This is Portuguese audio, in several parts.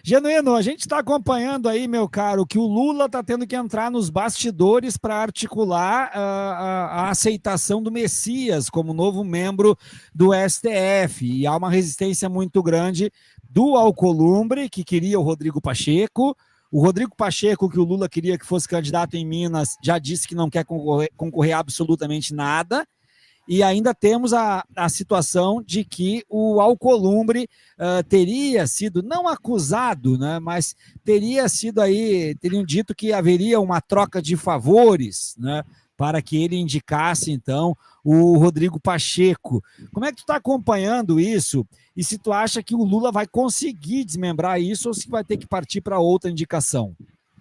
Genuíno, a gente está acompanhando aí, meu caro, que o Lula está tendo que entrar nos bastidores para articular a aceitação do Messias como novo membro do STF. E há uma resistência muito grande do Alcolumbre, que queria o Rodrigo Pacheco. O Rodrigo Pacheco, que o Lula queria que fosse candidato em Minas, já disse que não quer concorrer absolutamente nada. E ainda temos a situação de que o Alcolumbre teria sido, não acusado, né, mas teriam dito que haveria uma troca de favores, né, para que ele indicasse, então, o Rodrigo Pacheco. Como é que tu está acompanhando isso? E se tu acha que o Lula vai conseguir desmembrar isso ou se vai ter que partir para outra indicação?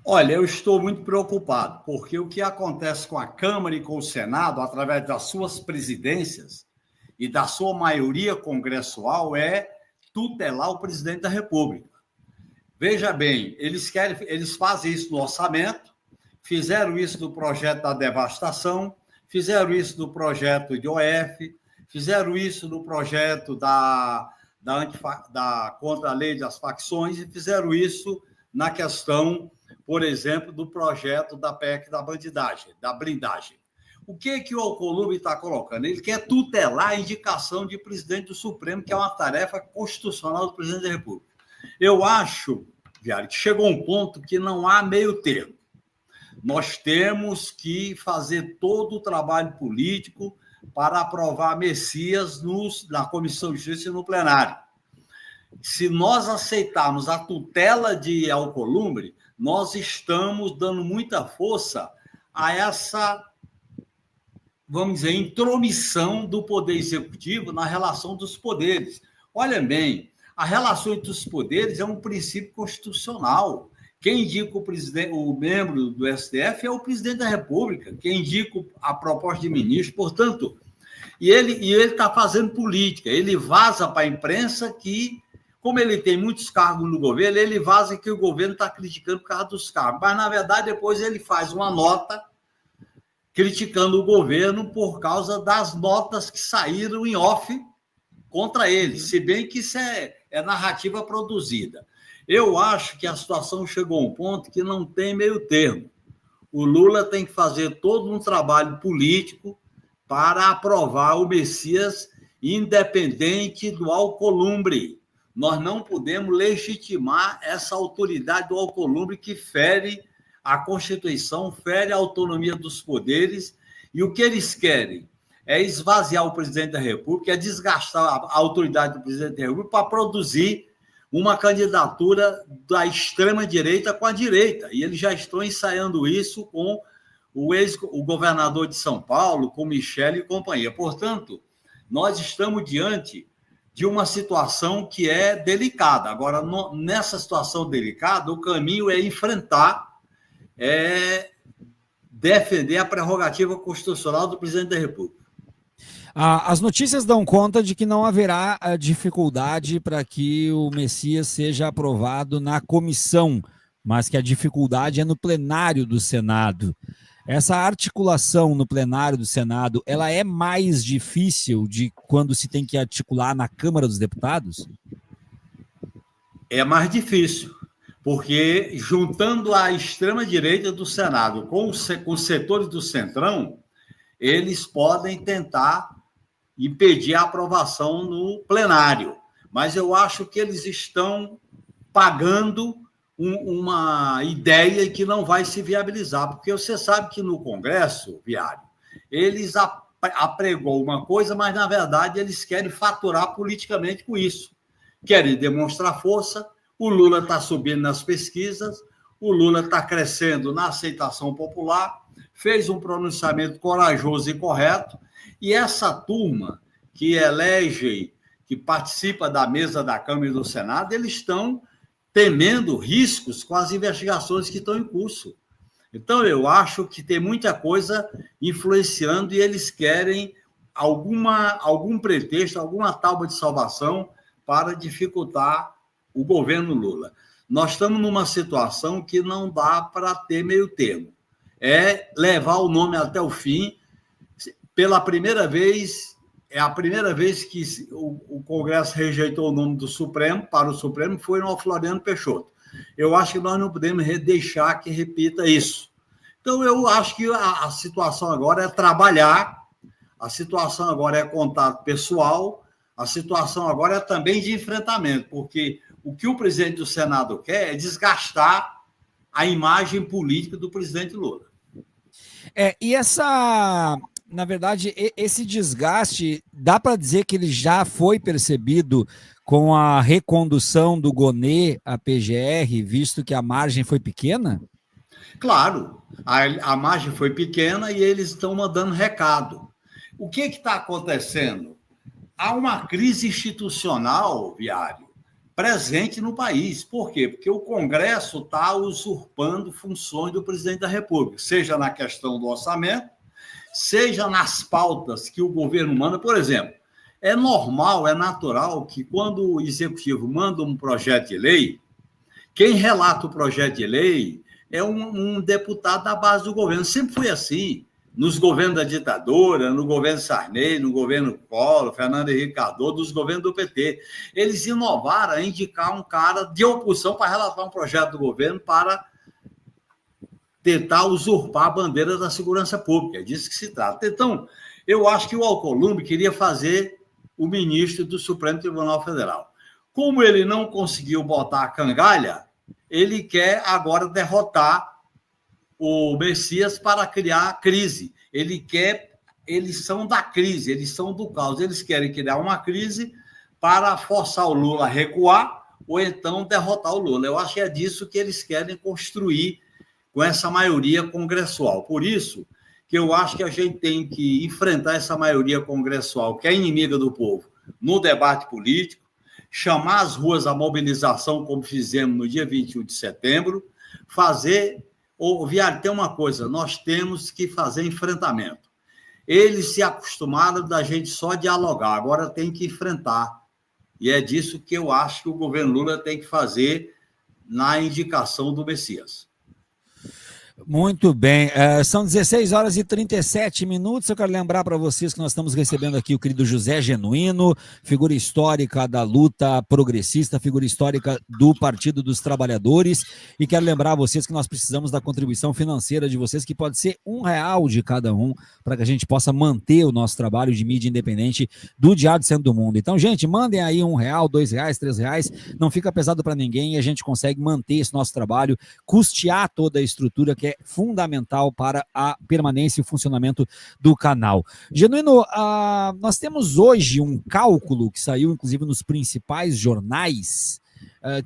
Olha, eu estou muito preocupado, porque o que acontece com a Câmara e com o Senado, através das suas presidências e da sua maioria congressual, é tutelar o presidente da República. Veja bem, eles fazem isso no orçamento, fizeram isso no projeto da devastação, fizeram isso no projeto de OF, fizeram isso no projeto contra a lei das facções e fizeram isso na questão, por exemplo, do projeto da PEC da bandidagem, da blindagem. O que o Alcolumbre está colocando? Ele quer tutelar a indicação de presidente do Supremo, que é uma tarefa constitucional do presidente da República. Eu acho, Viário, que chegou um ponto que não há meio termo. Nós temos que fazer todo o trabalho político para aprovar Messias na Comissão de Justiça e no plenário. Se nós aceitarmos a tutela de Alcolumbre, nós estamos dando muita força a essa, vamos dizer, intromissão do Poder Executivo na relação dos poderes. Olha bem, a relação entre os poderes é um princípio constitucional. Quem indica o membro do STF é o presidente da República, quem indica a proposta de ministro, portanto, e ele está fazendo política, ele vaza para a imprensa que, como ele tem muitos cargos no governo, ele vaza que o governo está criticando por causa dos cargos. Mas, na verdade, depois ele faz uma nota criticando o governo por causa das notas que saíram em off contra ele, se bem que isso é narrativa produzida. Eu acho que a situação chegou a um ponto que não tem meio termo. O Lula tem que fazer todo um trabalho político para aprovar o Messias independente do Alcolumbre. Nós não podemos legitimar essa autoridade do Alcolumbre que fere a Constituição, fere a autonomia dos poderes, e o que eles querem é esvaziar o presidente da República, é desgastar a autoridade do presidente da República para produzir uma candidatura da extrema-direita com a direita, e eles já estão ensaiando isso com o governador de São Paulo, com Michele e companhia. Portanto, nós estamos diante de uma situação que é delicada. Agora, nessa situação delicada, o caminho é enfrentar, defender a prerrogativa constitucional do presidente da República. As notícias dão conta de que não haverá dificuldade para que o Messias seja aprovado na comissão, mas que a dificuldade é no plenário do Senado. Essa articulação no plenário do Senado, ela é mais difícil de quando se tem que articular na Câmara dos Deputados? É mais difícil, porque juntando a extrema-direita do Senado com os setores do Centrão, eles podem tentar impedir a aprovação no plenário. Mas eu acho que eles estão pagando uma ideia que não vai se viabilizar, porque você sabe que no Congresso, Viário, eles apregou uma coisa, mas, na verdade, eles querem faturar politicamente com isso. Querem demonstrar força, o Lula está subindo nas pesquisas, o Lula está crescendo na aceitação popular, fez um pronunciamento corajoso e correto, e essa turma que elege, que participa da mesa da Câmara e do Senado, eles estão temendo riscos com as investigações que estão em curso. Então, eu acho que tem muita coisa influenciando e eles querem algum pretexto, alguma tábua de salvação para dificultar o governo Lula. Nós estamos numa situação que não dá para ter meio termo. É levar o nome até o fim. Pela primeira vez, é a primeira vez que o Congresso rejeitou o nome do Supremo, para o Supremo, foi no Floriano Peixoto. eu acho que nós não podemos deixar que repita isso. Então, eu acho que a situação agora é trabalhar, a situação agora é contato pessoal, a situação agora é também de enfrentamento, porque o que o presidente do Senado quer é desgastar a imagem política do presidente Lula. E na verdade, esse desgaste, dá para dizer que ele já foi percebido com a recondução do Gonê à PGR, visto que a margem foi pequena? Claro, a margem foi pequena e eles estão mandando recado. O que está acontecendo? Há uma crise institucional, Viário, presente no país. Por quê? Porque o Congresso está usurpando funções do presidente da República, seja na questão do orçamento, seja nas pautas que o governo manda. Por exemplo, é normal, é natural que quando o Executivo manda um projeto de lei, quem relata o projeto de lei é um deputado da base do governo. Sempre foi assim. Nos governos da ditadura, no governo Sarney, no governo Collor, Fernando Henrique Cardoso, dos governos do PT. Eles inovaram a indicar um cara de oposição para relatar um projeto do governo para tentar usurpar a bandeira da segurança pública. É disso que se trata. Então, eu acho que o Alcolumbre queria fazer o ministro do Supremo Tribunal Federal. Como ele não conseguiu botar a cangalha, ele quer agora derrotar o Messias para criar crise. Eles são da crise, eles são do caos. Eles querem criar uma crise para forçar o Lula a recuar ou então derrotar o Lula. Eu acho que é disso que eles querem construir com essa maioria congressual. Por isso que eu acho que a gente tem que enfrentar essa maioria congressual, que é inimiga do povo, no debate político, chamar as ruas à mobilização, como fizemos no dia 21 de setembro, fazer... Viário, tem uma coisa, nós temos que fazer enfrentamento. Eles se acostumaram da gente só dialogar, agora tem que enfrentar. E é disso que eu acho que o governo Lula tem que fazer na indicação do Messias. Muito bem, são 16 horas e 37 minutos. Eu quero lembrar para vocês que nós estamos recebendo aqui o querido José Genuíno, figura histórica da luta progressista, figura histórica do Partido dos Trabalhadores, e quero lembrar a vocês que nós precisamos da contribuição financeira de vocês, que pode ser R$1 de cada um, para que a gente possa manter o nosso trabalho de mídia independente do Diário do Centro do Mundo. Então, gente, mandem aí R$1, R$2, R$3, não fica pesado para ninguém e a gente consegue manter esse nosso trabalho, custear toda a estrutura que é fundamental para a permanência e o funcionamento do canal. Genuíno, nós temos hoje um cálculo que saiu, inclusive, nos principais jornais,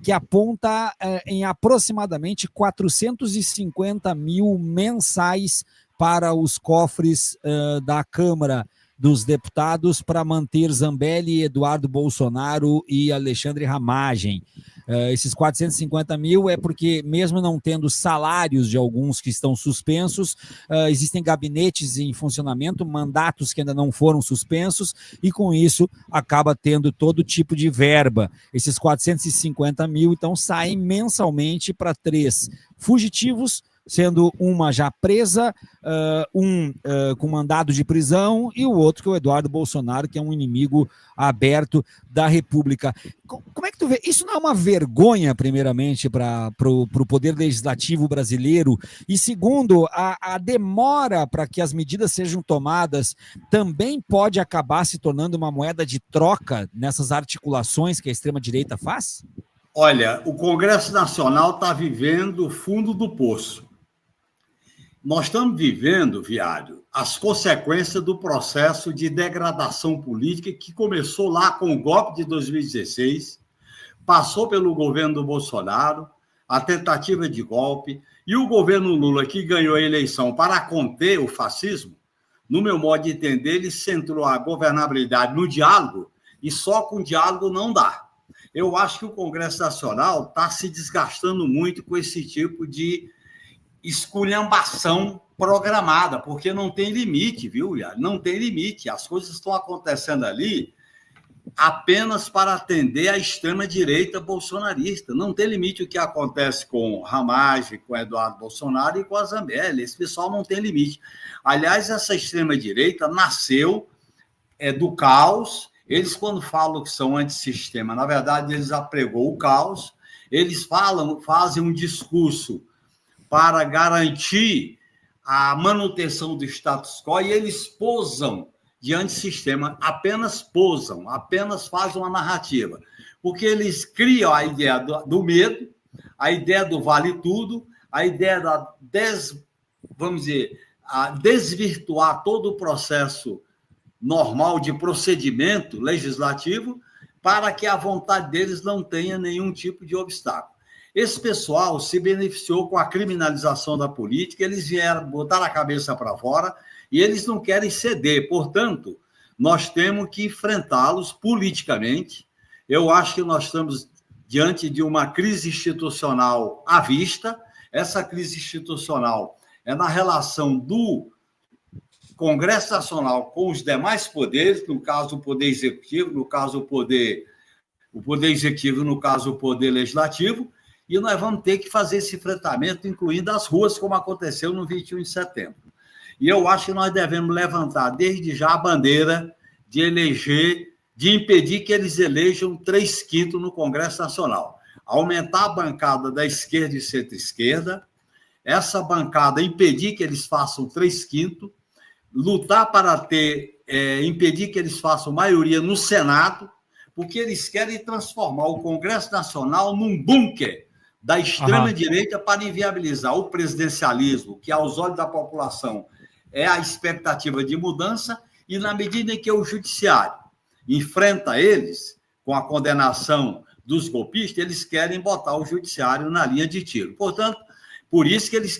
que aponta em aproximadamente 450 mil mensais para os cofres da Câmara dos Deputados para manter Zambelli, Eduardo Bolsonaro e Alexandre Ramagem. Esses 450 mil é porque, mesmo não tendo salários de alguns que estão suspensos, existem gabinetes em funcionamento, mandatos que ainda não foram suspensos, e com isso acaba tendo todo tipo de verba. Esses 450 mil, então, saem mensalmente para 3 fugitivos, sendo uma já presa, com mandado de prisão, e o outro que é o Eduardo Bolsonaro, que é um inimigo aberto da República. Como é que tu vê? Isso não é uma vergonha, primeiramente, para o Poder Legislativo brasileiro? E segundo, a demora para que as medidas sejam tomadas também pode acabar se tornando uma moeda de troca nessas articulações que a extrema-direita faz? Olha, o Congresso Nacional está vivendo o fundo do poço. Nós estamos vivendo, Viário, as consequências do processo de degradação política que começou lá com o golpe de 2016, passou pelo governo do Bolsonaro, a tentativa de golpe, e o governo Lula, que ganhou a eleição para conter o fascismo, no meu modo de entender, ele centrou a governabilidade no diálogo, e só com diálogo não dá. Eu acho que o Congresso Nacional está se desgastando muito com esse tipo de esculhambação programada, porque não tem limite, viu, Iara? Não tem limite. As coisas estão acontecendo ali apenas para atender a extrema-direita bolsonarista. Não tem limite o que acontece com Ramagem, com Eduardo Bolsonaro e com a Zambelli. Esse pessoal não tem limite. Aliás, essa extrema-direita nasceu do caos. Eles, quando falam que são antissistema, na verdade, eles apregou o caos. eles fazem um discurso para garantir a manutenção do status quo e eles posam diante do sistema, apenas posam, apenas fazem uma narrativa. Porque eles criam a ideia do medo, a ideia do vale tudo, a ideia da desvirtuar todo o processo normal de procedimento legislativo para que a vontade deles não tenha nenhum tipo de obstáculo. Esse pessoal se beneficiou com a criminalização da política, eles vieram botar a cabeça para fora e eles não querem ceder. Portanto, nós temos que enfrentá-los politicamente. Eu acho que nós estamos diante de uma crise institucional à vista. Essa crise institucional é na relação do Congresso Nacional com os demais poderes, no caso, o Poder Executivo, no caso, o Poder Executivo, no caso, o Poder Legislativo, e nós vamos ter que fazer esse enfrentamento, incluindo as ruas, como aconteceu no 21 de setembro. E eu acho que nós devemos levantar, desde já, a bandeira de impedir que eles elejam 3/5 no Congresso Nacional. Aumentar a bancada da esquerda e centro-esquerda, essa bancada impedir que eles façam 3/5, lutar para impedir que eles façam maioria no Senado, porque eles querem transformar o Congresso Nacional num bunker da extrema-direita para inviabilizar o presidencialismo, que, aos olhos da população, é a expectativa de mudança, e na medida em que o judiciário enfrenta eles, com a condenação dos golpistas, eles querem botar o judiciário na linha de tiro. Portanto, por isso que eles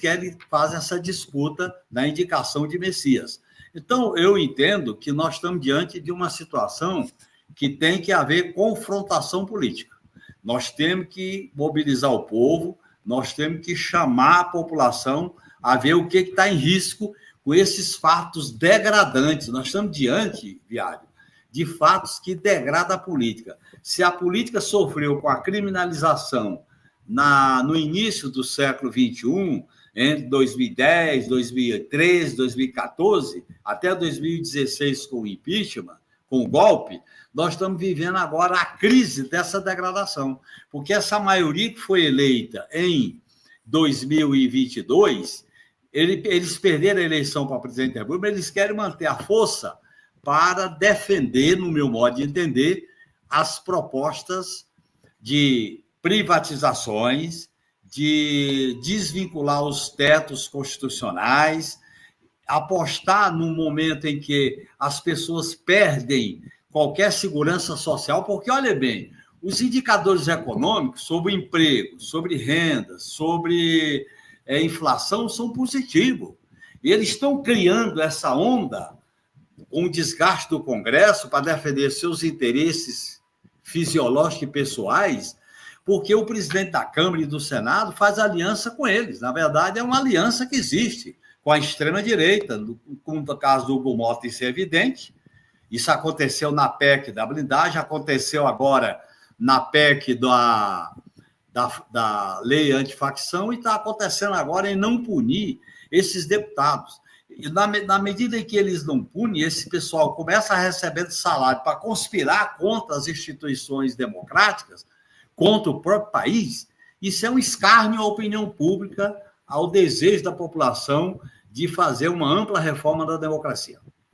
fazer essa disputa da indicação de Messias. Então, eu entendo que nós estamos diante de uma situação que tem que haver confrontação política. Nós temos que mobilizar o povo, nós temos que chamar a população a ver o que está em risco com esses fatos degradantes. Nós estamos diante, Viário, de fatos que degradam a política. Se a política sofreu com a criminalização no início do século XXI, entre 2010, 2013, 2014, até 2016 com o impeachment, com o golpe, nós estamos vivendo agora a crise dessa degradação, porque essa maioria que foi eleita em 2022, eles perderam a eleição para presidente da República, mas eles querem manter a força para defender, no meu modo de entender, as propostas de privatizações, de desvincular os tetos constitucionais, apostar no momento em que as pessoas perdem qualquer segurança social, porque, olha bem, os indicadores econômicos sobre emprego, sobre renda, sobre inflação são positivos. E eles estão criando essa onda com o desgaste do Congresso para defender seus interesses fisiológicos e pessoais, porque o presidente da Câmara e do Senado faz aliança com eles. Na verdade, é uma aliança que existe com a extrema-direita. No caso do Hugo Mota, isso é evidente. Isso aconteceu na PEC da blindagem, aconteceu agora na PEC da lei antifacção e está acontecendo agora em não punir esses deputados. E na medida em que eles não punem, esse pessoal começa a receber salário para conspirar contra as instituições democráticas, contra o próprio país. Isso é um escárnio à opinião pública, ao desejo da população de fazer uma ampla reforma da democracia.